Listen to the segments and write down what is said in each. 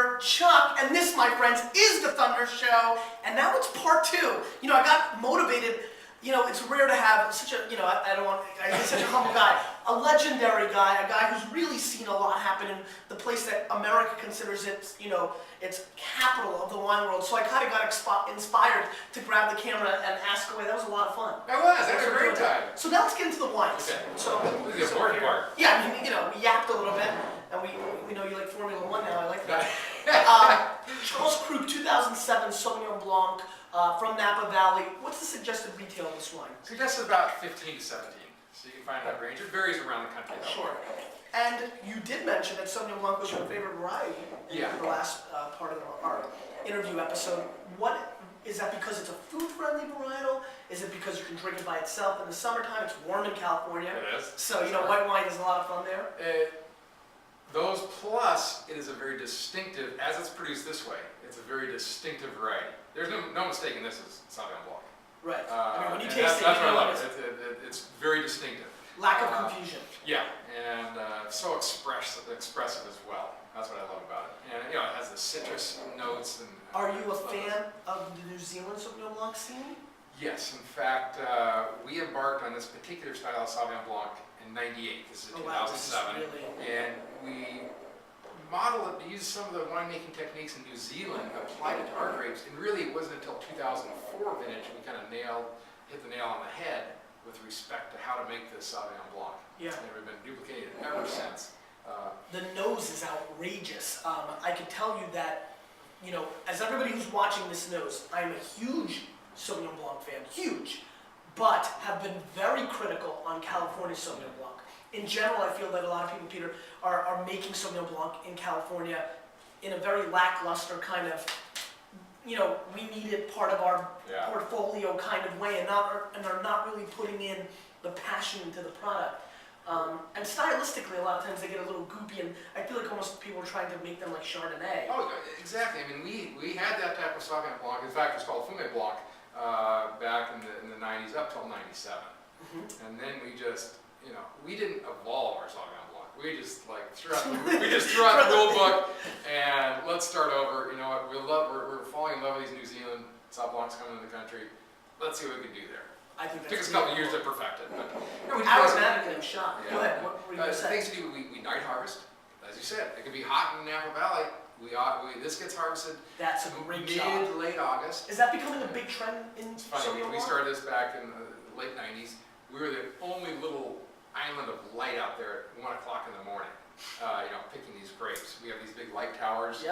Vaynerchuk, and this, my friends, is the Thunder Show, and now it's part 2. You know, I got motivated. You know, it's rare to have such a, you know, I'm such a humble guy, a legendary guy, a guy who's really seen a lot happen in the place that America considers its, you know, its capital of the wine world. So I kind of got inspired to grab the camera and ask away. That was a lot of fun. That was a great time. So now let's get into the wines. Okay. So this is the important part. Yeah, I mean, you know, we yapped a little bit, and we know you like Formula One now. I like that. Charles Krug, 2007 Sauvignon Blanc. From Napa Valley. What's the suggested retail of this wine? Suggested about 15 to 17. So you can find that range. It varies around the country though. Sure. And you did mention that Sauvignon Blanc was your favorite variety in the last part of our interview episode. What is that, because it's a food-friendly varietal? Is it because you can drink it by itself in the summertime? It's warm in California. It is. So, you know, white wine is a lot of fun there. Those plus, it is a very distinctive, as it's produced this way, it's a very distinctive variety. There's no mistaking this is Sauvignon Blanc. Right. I mean, when you taste it, that's what I love. It's very distinctive. Lack of confusion. Yeah, and so expressive as well. That's what I love about it. And you know, it has the citrus notes. And are you a fan of the New Zealand Sauvignon Blanc scene? Yes, in fact, we embarked on this particular style of Sauvignon Blanc in '98. This is 2007, wow, really... and we modeled it, used some of the winemaking techniques in New Zealand, applied it to our grapes, and really it wasn't until 2004 vintage we kind of hit the nail on the head with respect to how to make this Sauvignon Blanc. Yeah. And we've been duplicated ever since. The nose is outrageous. I can tell you that, you know, as everybody who's watching this knows, I'm a huge Sauvignon Blanc fan, huge, but have been very critical on California Sauvignon Blanc. In general, I feel that a lot of people, Peter, are making Sauvignon Blanc in California in a very lackluster kind of, you know, we need it part of our portfolio kind of way, and are not really putting in the passion into the product. And stylistically, a lot of times they get a little goopy, and I feel like almost people are trying to make them like Chardonnay. Oh, exactly. I mean, we had that type of Sauvignon Blanc. In fact, it was called Fumé Blanc back in the 90s up till '97. Mm-hmm. And then we just, you know, we didn't evolve our Sauvignon Blanc. We just like threw out the rule book and let's start over. You know what? We're falling in love with these New Zealand Sauv Blancs coming into the country. Let's see what we can do there. I think it took us a couple of years to perfect it, but you know, aromatically I'm shocked. Yeah. Go ahead. What were you going to say? Things to do. We night harvest, as you said. It can be hot in Napa Valley. This gets harvested. That's a great job. Late August. Is that becoming a big trend in Sauvignon Blanc? We started this back in the late '90s. We were the only little island of light out there at 1 o'clock in the morning, you know, picking these grapes. We have these big light towers, the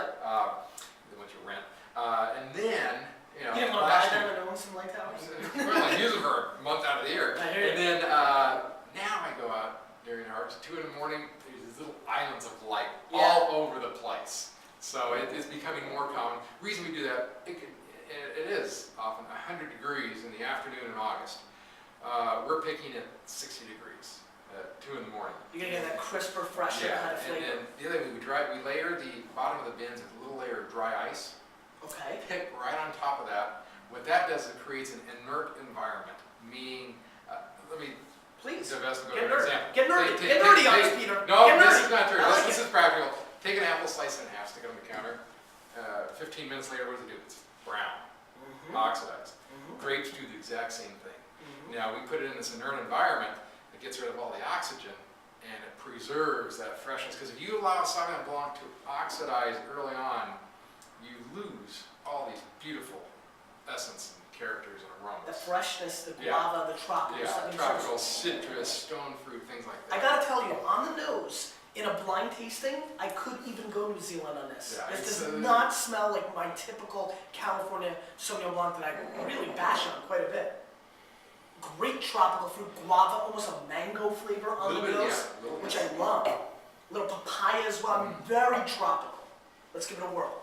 ones you rent, and then, you know, you didn't want to buy them and own some light towers? We're only using them for a month out of the year. And then now I go out during harvest, 2 in the morning. There's these little islands of light all over the place. So it is becoming more common. Reason we do that, it is often 100 degrees in the afternoon in August. We're picking at 60 degrees at 2 in the morning. You're going to get that crisper, fresher kind of flavor. And then the other thing, we layer the bottom of the bins with a little layer of dry ice. Okay. Pick right on top of that. What that does is it creates an inert environment, meaning, let me please go get to an example. Get nerdy. Get nerdy on us, Peter. No, get this nerdy. is not true. Like this is practical. Take an apple, slice it in half, stick it on the counter. 15 minutes later, what does it do? It's brown, oxidized. Grapes do the exact same thing. Now, we put it in this inert environment, it gets rid of all the oxygen, and it preserves that freshness. Because if you allow Sauvignon Blanc to oxidize early on, you lose all these beautiful essence and characters and aromas. The freshness, the guava, the tropical stuff. Tropical, citrus, stone fruit, things like that. I gotta tell you, on the nose, in a blind tasting, I could even go New Zealand on this. Yeah, this does not smell like my typical California Sauvignon Blanc that I really bash on quite a bit. Great tropical fruit, guava, almost a mango flavor on the nose, which I love. A little papaya as well, very tropical. Let's give it a whirl.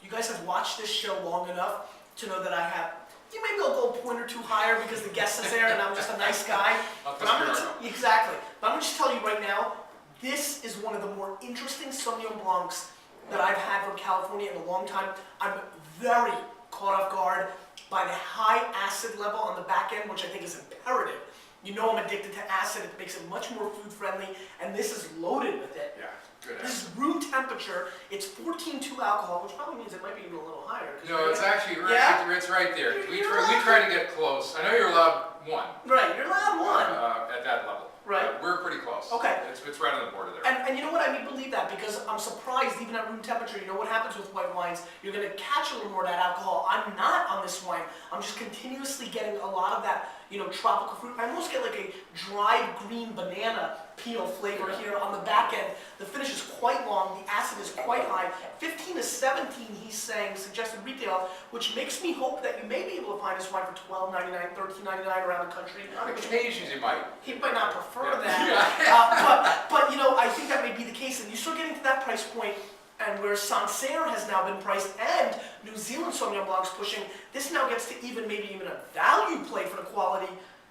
You guys have watched this show long enough to know that I have, maybe I'll go a point or two higher because the guest is there and I'm just a nice guy. But I'm gonna exactly. But I'm going to just tell you right now, this is one of the more interesting Sauvignon Blancs that I've had from California in a long time. I'm very caught off guard by the high acid level on the back end, which I think is imperative. You know I'm addicted to acid. It makes it much more food friendly, and this is loaded with it. Yeah, good. This is room temperature. It's 14.2 alcohol, which probably means it might be even a little higher. No, it's actually right. Yeah? It's right there. We You're try to get close. I know you're allowed 1. Right, you're allowed one. At that level. Right. We're pretty close. Okay. It's right on the border there. And you know what, I mean, believe that, because I'm surprised even at room temperature, you know what happens with white wines, you're gonna catch a little more of that alcohol. I'm not on this wine. I'm just continuously getting a lot of that, you know, tropical fruit. I almost get like a dried green banana peel flavor here on the back end. The finish is quite long, the acid is quite high. 15 to 17, he's saying, suggested retail, which makes me hope that you may be able to find this wine for $12.99, $13.99 around the country. On occasions you might. He might not prefer Yeah. that, but you know, I think that may be the case, and you start getting to that price point, and where Sancerre has now been priced, and New Zealand Sauvignon Blanc's pushing, this now gets to maybe even a value play for the quality.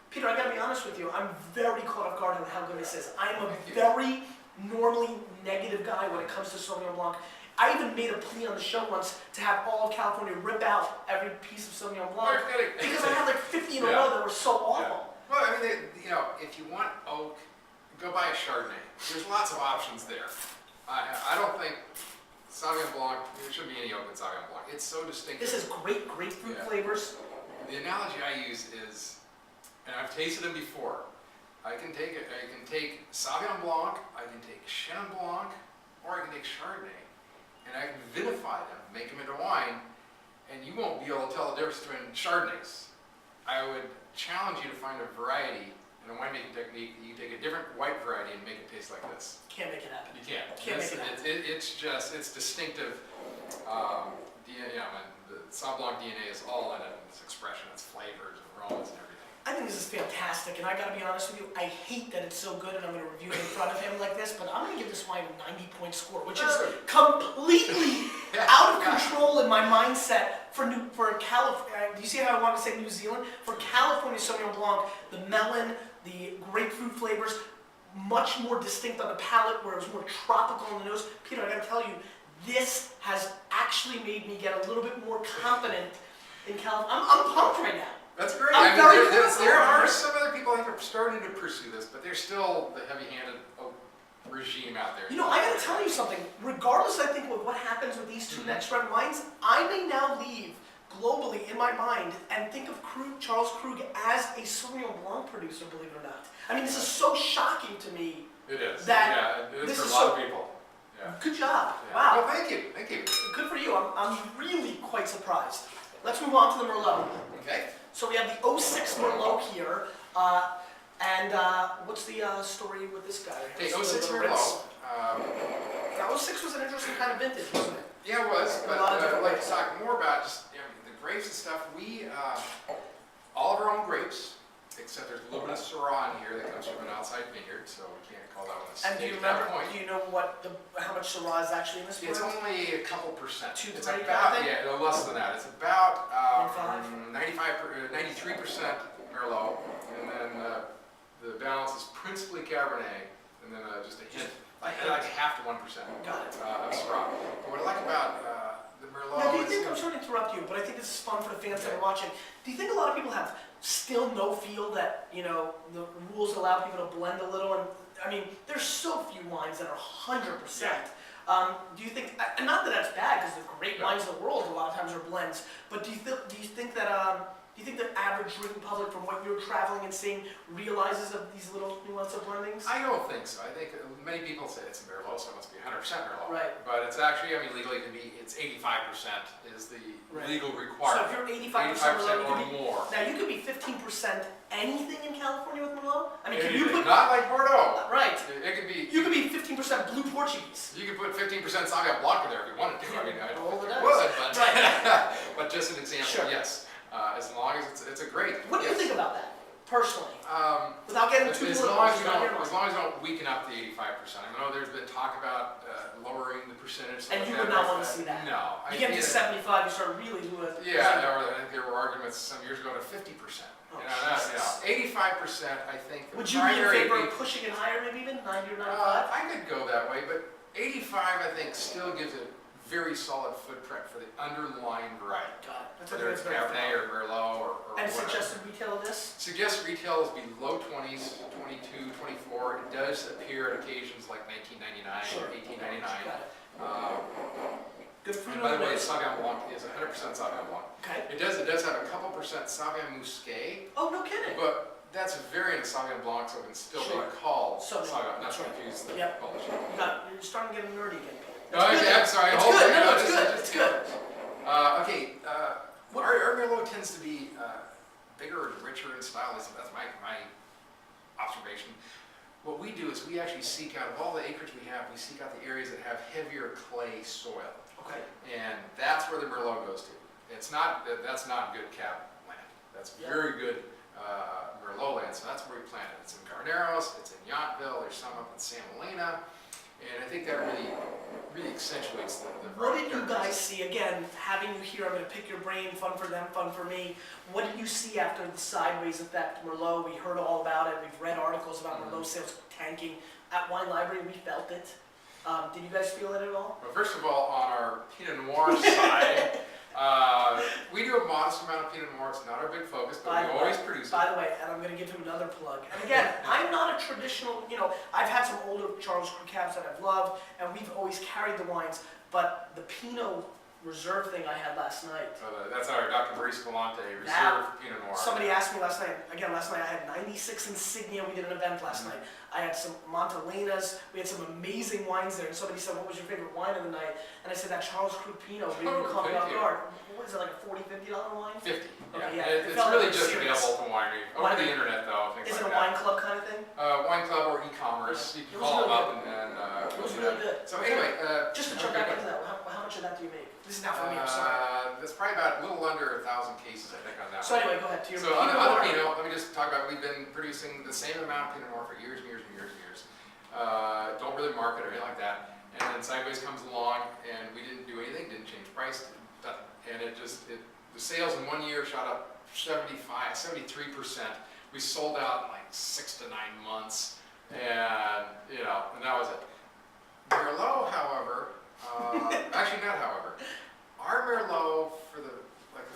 Peter, I gotta be honest with you, I'm very caught off guard on how good this is. I'm a very normally negative guy when it comes to Sauvignon Blanc. I even made a plea on the show once to have all of California rip out every piece of Sauvignon Blanc, because I had like 50 in a row that were so awful. Well, I mean, you know, if you want oak, go buy a Chardonnay. There's lots of options there. I don't think Sauvignon Blanc, there shouldn't be any oak in Sauvignon Blanc. It's so distinctive. This has great grapefruit flavors. The analogy I use is, and I've tasted them before, I can take Sauvignon Blanc, I can take Chenin Blanc, or I can take Chardonnay, and I can vinify them, make them into wine, and you won't be able to tell the difference between Chardonnays. I would challenge you to find a variety in a winemaking technique that you take a different white variety and make it taste like this. Can't make it happen. You can't. Can't make it happen. It's distinctive. DNA, you know, and the Sauv Blanc DNA is all in it. Its expression, its flavors, and aromas, and everything. I think this is fantastic, and I gotta be honest with you, I hate that it's so good and I'm gonna review it in front of him like this, but I'm gonna give this wine a 90-point score, which is completely out of control in my mindset for California. Do you see how I want to say New Zealand? For California Sauvignon Blanc, the melon, the grapefruit flavors, much more distinct on the palate, where it was more tropical on the nose. Peter, I gotta tell you, this has actually made me get a little bit more confident in California. I'm pumped right now. That's great. I'm There are some other people I think are starting to pursue this, but there's still the heavy-handed regime out there. You know, I gotta tell you something. Regardless, I think, with what happens with these two next red wines, I may now leave globally in my mind and think of Charles Krug as a Sauvignon Blanc producer, believe it or not. I mean, this is so shocking to me. It is. That it is this for is a lot so- of people. Yeah. Good job. Yeah. Wow. Well, thank you. Thank you. Good for you. I'm really quite surprised. Let's move on to the Merlot. Okay. So we have the 06 Merlot here. What's the story with this guy? Okay, What's 06 the Merlot. Ritz? Now, 06 was an interesting kind of vintage, wasn't it? Yeah, it was, but A lot of I'd different like ways. to talk more about just the grapes and stuff. We, all of our own grapes, except there's a little bit of Syrah in here that comes from an outside vineyard, so we can't call that one a And do you steak at remember? that point. Do you know how much Syrah is actually in this? It's word? only a couple percent. Two, It's three, about, kind of thing? yeah, no, less than that. It's about 95? 93% Merlot, and then the balance is principally Cabernet, and then just a hint, like half to 1% Got it. of Syrah. But what I like about the Merlot Now, do you is... think, I'm sorry to interrupt you, but I think this is fun for the fans that are watching. Do you think a lot of people have still no feel that, you know, the rules allow people to blend a little? And I mean, there's so few wines that are 100%. Do you think, and not that that's bad, because the great wines in the world a lot of times are blends, but do you think the average drinking public, from what you're traveling and seeing, realizes of these little nuances of blendings? I don't think so. I think many people say it's a Merlot, so it must be 100% Merlot. Right. But it's actually, I mean, legally it can be, it's 85% is the Right. legal So requirement. if you're 85% Merlot, you or could be, more. now you could be 15% anything in California with Merlot? I mean, can you Anything. put, Not like Bordeaux. right, It could be, you could be 15% Blue Portuguese. you could put 15% Sauvignon Blanc in there if you wanted to. I mean, I don't Roll think the you dice. would, but, Right. but just an example, Sure. yes. As long as it's a great. What do you yes. think about that, personally? Without As getting too long as political, you don't weaken up the 85%. I know there's been talk about lowering the percentage. And like you that. would not want to see that. No. You get to 75, you start really doing. Yeah, I think there were arguments some years ago to 50%. Oh, You know, 85%, I think. The Would you be in primary favor of people- pushing it higher, maybe even 90 or 95? I could go that way, but 85, I think, still gives it very solid footprint for the underlying variety. Got it. Whether it's Cabernet or Merlot or And whatever. suggested retail of this? Suggested retail is be low 20s, 22, 24. It does appear at occasions like 1999 Sure. or 1899. Got it. Good fruit And by on the way, nose. Sauvignon Blanc is 100% Sauvignon Blanc. Okay. It does have a couple percent Sauvignon Muscat, Oh, no kidding. but that's a variant of Sauvignon Blanc, so it can still Sure. be called Sauvignon, Sauvignon, not that's to right. confuse the Yep. bullshit. You're starting to get nerdy again, Peter. No, I'm sorry. It's hold good. on, No, it's just- good. just- It's good. Okay, our Merlot tends to be bigger and richer in style. That's my observation. What we do is we actually seek out, of all the acreage we have, we seek out the areas that have heavier clay soil. Okay. And that's where the Merlot goes to. That's not good Cab land. That's Yeah. very good Merlot land, so that's where we plant it. It's in Carneros, it's in Yountville, there's some up in San Elena, and I think that really accentuates the What did you guys see? Again, having you here, I'm going to pick your brain, fun for them, fun for me. What did you see after the sideways effect, Merlot? We heard all about it. We've read articles about Merlot sales tanking. At Wine Library, we felt it. Did you guys feel it at all? Well, first of all, on our Pinot Noir side, we do a modest amount of Pinot Noir. It's not our big focus, but we always produce it. By the way, and I'm going to give him another plug. And again, I'm not a traditional, I've had some older Charles Krug cabs that I've loved, and we've always carried the wines, but the Pinot Reserve thing I had last night. That's our Dr. Maurice Galante Reserve That- Pinot Noir. Somebody asked me last night, last night I had 96 Insignia, we did an event last night. I had some Montelenas, we had some amazing wines there, and somebody said, what was your favorite wine of the night? And I said, that Charles Krug Pinot, maybe Oh, you caught me off thank you. guard. What is it, like a $40, $50 wine? 50. Okay, Yeah. yeah, it It's felt really like just serious. available at the winery. Over the internet, though, things Is it like a wine club kind of thing? that. Wine club or e-commerce. You It can was call them really up and It was do really that. good. So anyway, Just to jump back into that, how much of that do you make? This is not for me, I'm sorry. That's probably about a little under 1,000 cases, I think, on that. So anyway, go ahead to your So on Pinot the Noir. Pinot, let me just talk about, we've been producing the same amount of Pinot Noir for years and years and years and years. Don't really market or anything like that. And then Sideways comes along and we didn't do anything, didn't change price, nothing. And the sales in 1 year shot up 73%. We sold out in like 6 to 9 months. And, and that was it. Merlot, however, actually not however, our Merlot for the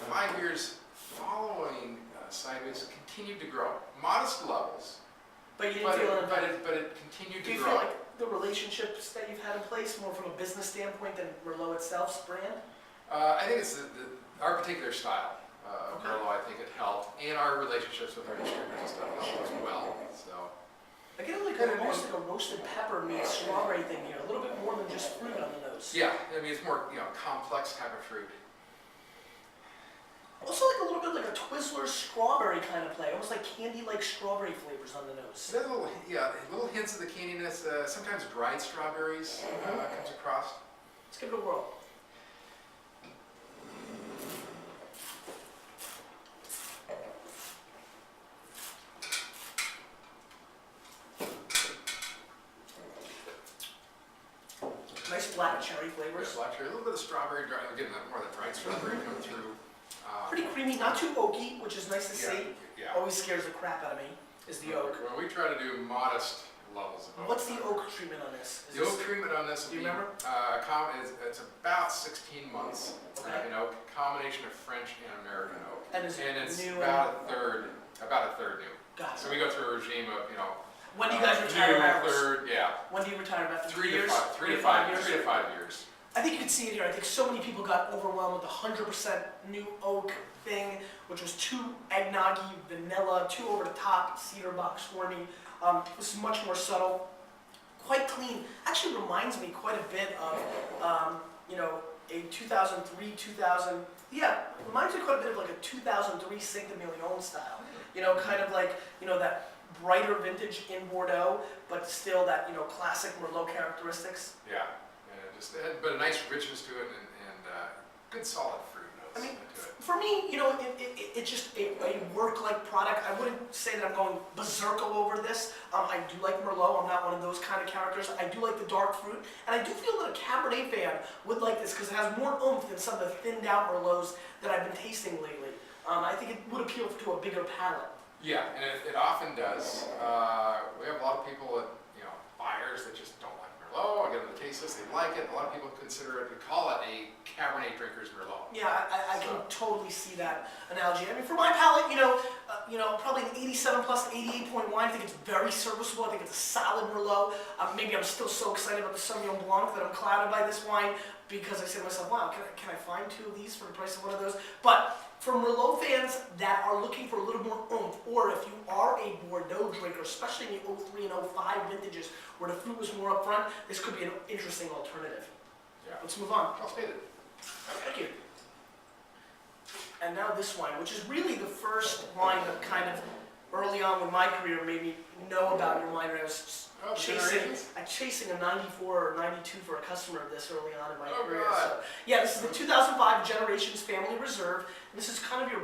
5 years following Sideways continued to grow. Modest levels, But you didn't feel it. but it continued Do to you grow. feel like the relationships that you've had in place, more from a business standpoint than Merlot itself's brand? I think it's our particular style of Okay. Merlot. I think it helped, and our relationships with our distributors and stuff helped as well. So I get almost like a roasted pepper meets strawberry thing here, a little bit more than just fruit on the nose. yeah, I mean it's more complex type of fruit. Also like a little bit like a Twizzler strawberry kind of play, almost like candy-like strawberry flavors on the nose. It has little hints of the canniness. Sometimes dried strawberries comes across. Let's give it a whirl. Nice black cherry flavors. Black cherry, a little bit of strawberry, we're getting more of the dried strawberry coming through. Pretty creamy, not too oaky, which is nice to see. Yeah. Always scares the crap out of me, is the oak. Well, we try to do modest levels of oak. What's the oak treatment on this? The oak treatment on this Do would you be, remember? it's about 16 months Okay. in oak, combination of French and American oak. And is it it's new about a third new. Got So it. we go through a regime of, When do you guys retire new, barrels? third, yeah, When do you retire after 3 years? to 5, 3 to 5 years. I think you can see it here. I think so many people got overwhelmed with the 100% new oak thing, which was too eggnoggy, vanilla, too over the top, cedar box for me. This is much more subtle, quite clean. Actually reminds me quite a bit of, a 2003, reminds me quite a bit of like a 2003 Saint-Emilion style. Kind of like, that brighter vintage in Bordeaux, but still that, classic Merlot characteristics. Yeah, but a nice richness to it and good solid fruit notes I mean, to it. for me, it's just a work-like product. I wouldn't say that I'm going berserko over this. I do like Merlot. I'm not one of those kind of characters. I do like the dark fruit, and I do feel that a Cabernet fan would like this because it has more oomph than some of the thinned-out Merlots that I've been tasting lately. I think it would appeal to a bigger palate. Yeah, and it often does. We have a lot of people that, buyers that just don't like Merlot. Merlot. I get them to taste this, they like it. A lot of people consider it, we call it a Cabernet drinker's Merlot. Yeah, I can totally see that analogy. I mean, for my palate, probably an 87 plus, 88 point wine. I think it's very serviceable. I think it's a solid Merlot. Maybe I'm still so excited about the Sauvignon Blanc that I'm clouded by this wine because I say to myself, wow, can I find two of these for the price of one of those? But for Merlot fans that are looking for a little more oomph, or if you are a Bordeaux drinker, especially in the 03 and 05 vintages where the fruit was more upfront, this could be an interesting alternative. Yeah. Let's move on. I'll state it. Thank you. And now this wine, which is really the first wine that kind of early on in my career made me know about your winery. I was chasing a 94 or 92 for a customer of this early on in my career. God. So, yeah, this is the 2005 Generations Family Reserve. This is kind of your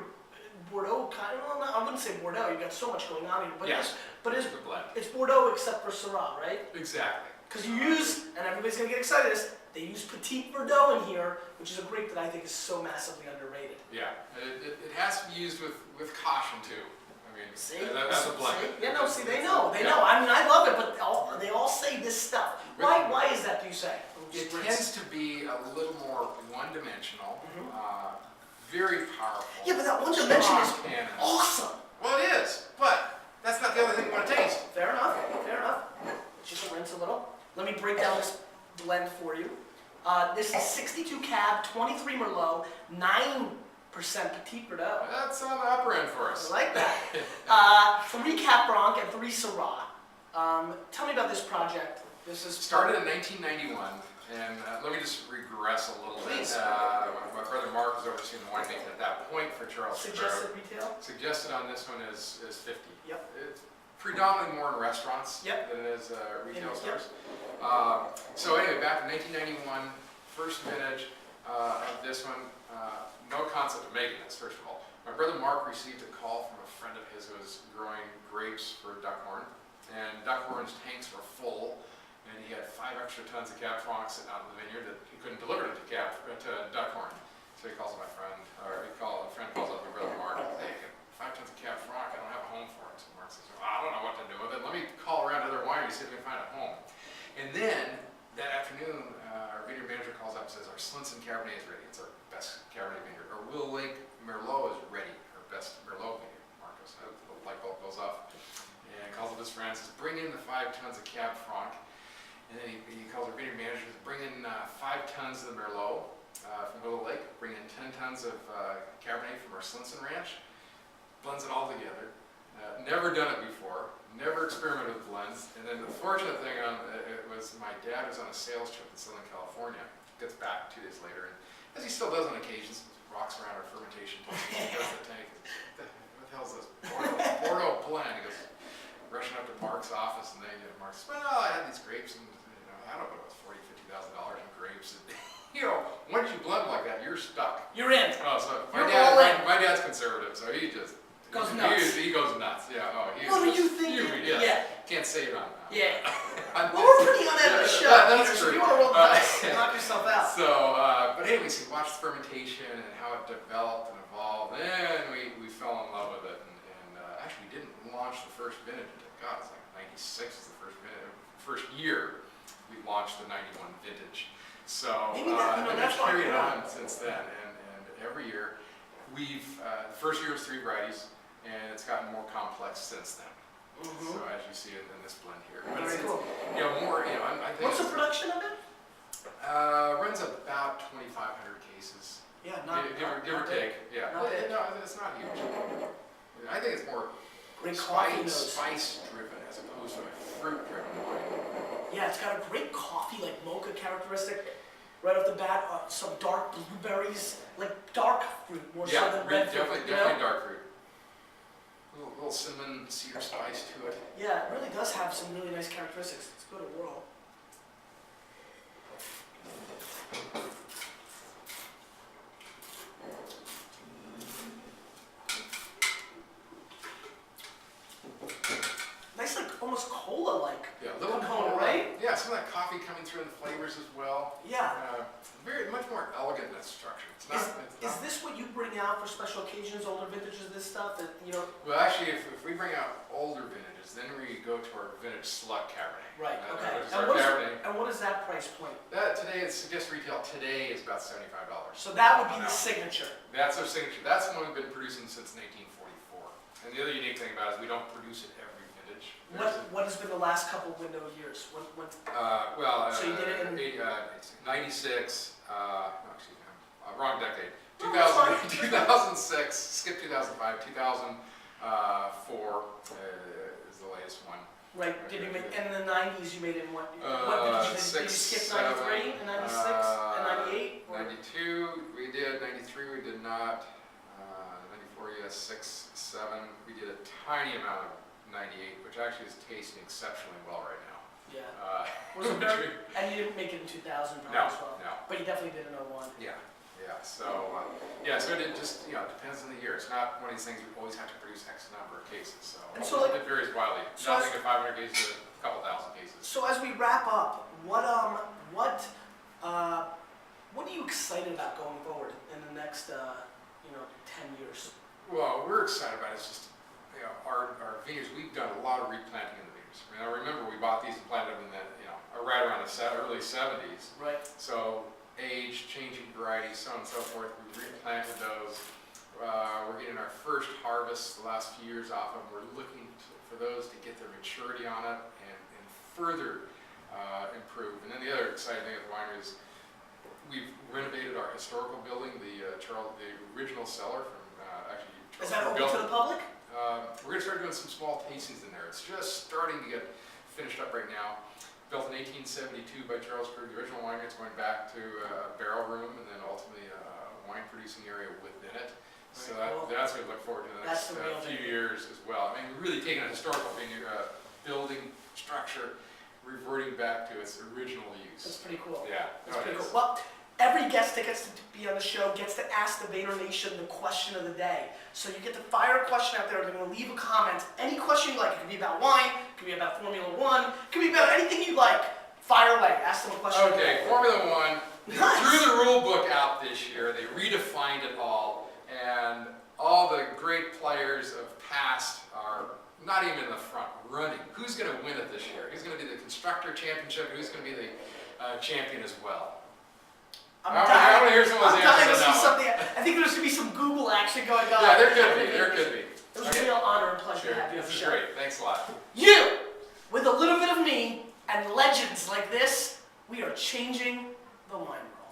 Bordeaux I wouldn't say Bordeaux. You've got so much going on here, but Yes. it's a blend. it's Bordeaux except for Syrah, right? Exactly. Because you use, and everybody's gonna get excited, they use Petit Verdot in here, which is a grape that I think is so massively underrated. Yeah, it has to be used with caution too. I mean, See? that's a blend. Yeah, no, see, they know. I mean, I love it, but they all say this stuff. Why is that, do you say? It tends to be a little more one-dimensional, very powerful. Yeah, but that one dimension is tannin. awesome. Well, it is, but that's not the other thing you want to taste. Fair enough, fair enough. Just rinse a little. Let me break down this blend for you. This is 62 Cab, 23 Merlot, 9% Petit Verdot. That's on the upper end for us. I like that. 3 Cab Blanc and 3 Syrah. Tell me about this project. This is Started in 1991, and let me just regress a little bit. Please. My brother Mark was overseeing the winemaking at that point for Charles Krug. Suggested retail? Suggested on this one is 50. Yep. It's predominantly more in restaurants Yep. than it is retail Yep. stores. So anyway, back in 1991, first vintage of this one, no concept of making this, first of all. My brother Mark received a call from a friend of his who was growing grapes for Duckhorn, and Duckhorn's tanks were full, and he had 5 extra tons of Cab Franc sitting out in the vineyard that he couldn't deliver to Duckhorn. So he calls my friend, or a friend calls up my brother Mark, hey, I got 5 tons of Cab Franc, I don't have a home for it. So Mark says, well, I don't know what to do with it, let me call around to other wineries, see if we can find a home. And then, that afternoon, our vineyard manager calls up and says, our Slinson Cabernet is ready, it's our best Cabernet vineyard. Our Will Lake Merlot is ready, our best Merlot vineyard. Mark goes, the light bulb goes off, and calls up his friends, says, bring in the 5 tons of Cab Franc. And then he calls our vineyard manager, bring in 5 tons of the Merlot from Willow Lake, bring in 10 tons of Cabernet from our Slinson Ranch, blends it all together. Never done it before, never experimented with blends. And then the fortunate thing it was my dad was on a sales trip in Southern California, gets back 2 days later, and as he still does on occasions, rocks around our fermentation tank, he goes to the tank, what the hell's this Bordeaux blend? He goes, rushing up to Mark's office, and then Mark says, well, I had these grapes, and I don't know, it was $40,000, $50,000 in grapes. And, once you blend like that, you're stuck. You're in. Oh, so You're all in. my dad's conservative, so he just Goes nuts. He goes nuts. Yeah. Oh, What are you thinking? Yeah. Can't say it on. Yeah. Well, we're pretty unedited show. That's So true. if you want to roll the dice, knock yourself out. So, but anyways, we watched the fermentation and how it developed and evolved, and we fell in love with it. And actually, we didn't launch the first vintage until, God, it's like 96 is the first year we launched the 91 vintage. So Maybe that, and that's it's carried why, on since then, and every year we've the first year was 3 varieties, and it's gotten more complex since then. So as you see it in this blend here, but Very it's, cool. more. I think What's the production of it? runs about 2,500 cases. Yeah, not give or take. Yeah, not big. no, it's not huge. I think it's more Great coffee notes. spice driven as opposed to a fruit driven wine. Yeah, it's got a great coffee, like mocha characteristic. Right off the bat, some dark blueberries, like dark fruit more so than red fruit. Definitely dark fruit. Little cinnamon, cedar spice to it. Yeah, it really does have some really nice characteristics. Let's go to Whirl. Nice, like almost cola-like. Yeah, a little component, more, right? Yeah, some of that coffee coming through in the flavors as well. Yeah. Very much more elegant in its structure. It's not. Is this what you bring out for special occasions, older vintages, this stuff, that, you know? Well, actually, if we bring out older vintages, then we go to our vintage select Cabernet. Right, okay. Which is our Cabernet. And what is that price point? That today, it's just retail today is about $75. So that would be No. the signature. That's our signature. That's the one we've been producing since 1944. And the other unique thing about it is we don't produce it every vintage. What has been the last couple window years? So you did it in 96, no, excuse me, wrong decade. No, that's fine. 2006, skip 2005, 2004 is the latest one. Right, did you make, and in the 90s you made it in what did you skip 93 and 96 and 98? 92 we did, 93 we did not, 94 yes, 6, 7, we did a tiny amount of 98, which actually is tasting exceptionally well right now. Yeah. Was it very, and you didn't make it in 2000 probably No, as well? no. But you definitely did in 01. Yeah, yeah, so, so it just, it depends on the year. It's not one of these things we always have to produce X number of cases, so. And so, like, it varies wildly, so nothing to 500 cases to a couple thousand cases. So as we wrap up, what are you excited about going forward in the next 10 years? Well, we're excited about it. It's just, our vineyards, we've done a lot of replanting in the vineyards. I mean, I remember we bought these and planted them in the, right around the early 70s. Right. So age, changing varieties, so on and so forth. We replanted those. We're getting our first harvest the last few years off of them. We're looking for those to get their maturity on it and further improve. And then the other exciting thing at the winery is we've renovated our historical building, the original cellar from actually. Is that open to the public? We're going to start doing some small tastings in there. It's just starting to get finished up right now. Built in 1872 by Charles Krug, the original winery. It's going back to a barrel room and then ultimately a wine producing area within it. So that's what we look forward to in the next few years as well. I mean, we're really taking a historical building structure, reverting back to its original use. That's pretty cool. Yeah. That's pretty cool. Well, every guest that gets to be on the show gets to ask the Vayner Nation the question of the day. So you get to fire a question out there. They're going to leave a comment. Any question you like. It could be about wine. It could be about Formula One. It could be about anything you like. Fire away. Ask them a question. Okay, Formula One. Nice. Threw the rule book out this year. They redefined it all. And all the great players of past are not even in the front running. Who's going to win it this year? Who's going to be the Constructor Championship? Who's going to be the champion as well? I want to hear someone's answer to that something. I think there's going to be some Google action going on. Yeah, there could be. There could be. It was a real honor and pleasure to have you on This the is show. great. Thanks a lot. You, with a little bit of me and legends like this, we are changing the wine world.